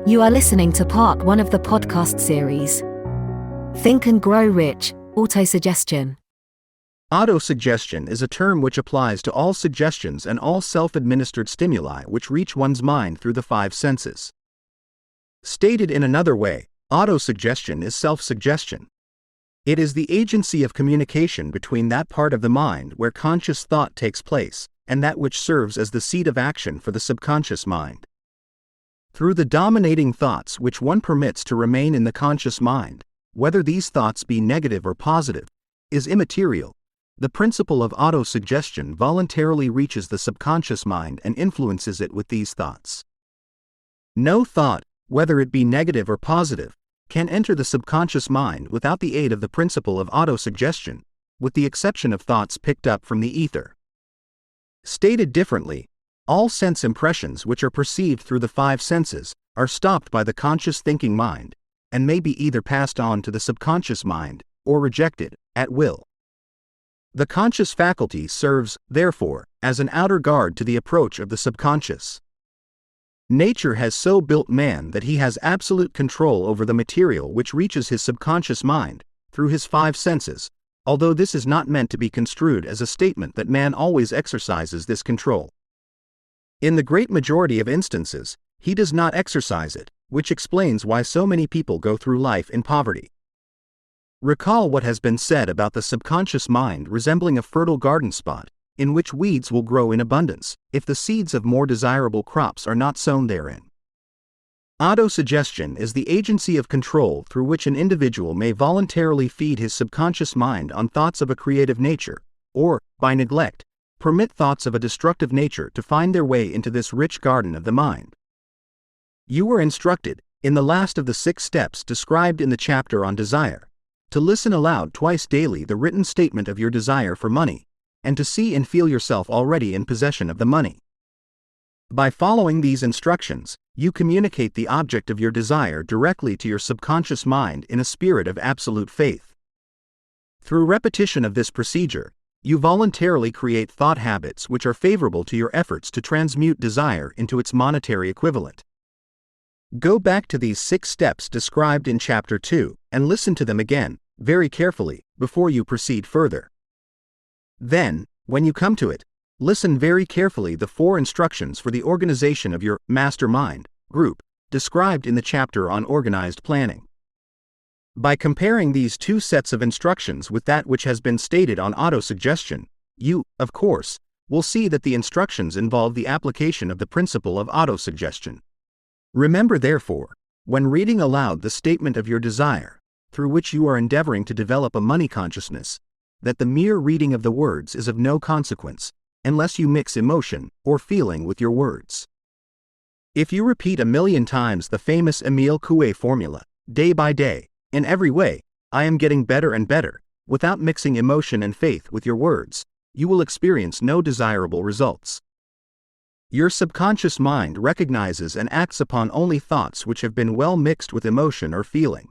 You are listening to part 1 of the podcast series, Think and Grow Rich, Autosuggestion. Autosuggestion is a term which applies to all suggestions and all self-administered stimuli which reach one's mind through the 5 senses. Stated in another way, autosuggestion is self-suggestion. It is the agency of communication between that part of the mind where conscious thought takes place and that which serves as the seat of action for the subconscious mind. Through the dominating thoughts which one permits to remain in the conscious mind, whether these thoughts be negative or positive, is immaterial. The principle of autosuggestion voluntarily reaches the subconscious mind and influences it with these thoughts. No thought, whether it be negative or positive, can enter the subconscious mind without the aid of the principle of autosuggestion, with the exception of thoughts picked up from the ether. Stated differently, all sense impressions which are perceived through the 5 senses are stopped by the conscious thinking mind, and may be either passed on to the subconscious mind or rejected at will. The conscious faculty serves, therefore, as an outer guard to the approach of the subconscious. Nature has so built man that he has absolute control over the material which reaches his subconscious mind through his 5 senses, although this is not meant to be construed as a statement that man always exercises this control. In the great majority of instances, he does not exercise it, which explains why so many people go through life in poverty. Recall what has been said about the subconscious mind resembling a fertile garden spot, in which weeds will grow in abundance, if the seeds of more desirable crops are not sown therein. Autosuggestion is the agency of control through which an individual may voluntarily feed his subconscious mind on thoughts of a creative nature, or, by neglect, permit thoughts of a destructive nature to find their way into this rich garden of the mind. You were instructed, in the last of the 6 steps described in the chapter on desire, to listen aloud twice daily the written statement of your desire for money, and to see and feel yourself already in possession of the money. By following these instructions, you communicate the object of your desire directly to your subconscious mind in a spirit of absolute faith. Through repetition of this procedure, you voluntarily create thought habits which are favorable to your efforts to transmute desire into its monetary equivalent. Go back to these 6 steps described in Chapter 2 and listen to them again, very carefully, before you proceed further. Then, when you come to it, listen very carefully the 4 instructions for the organization of your mastermind group, described in the chapter on organized planning. By comparing these 2 sets of instructions with that which has been stated on autosuggestion, you, of course, will see that the instructions involve the application of the principle of autosuggestion. Remember, therefore, when reading aloud the statement of your desire, through which you are endeavoring to develop a money consciousness, that the mere reading of the words is of no consequence, unless you mix emotion or feeling with your words. If you repeat 1,000,000 times the famous Emile Coué formula, day by day, in every way, I am getting better and better, without mixing emotion and faith with your words, you will experience no desirable results. Your subconscious mind recognizes and acts upon only thoughts which have been well mixed with emotion or feeling.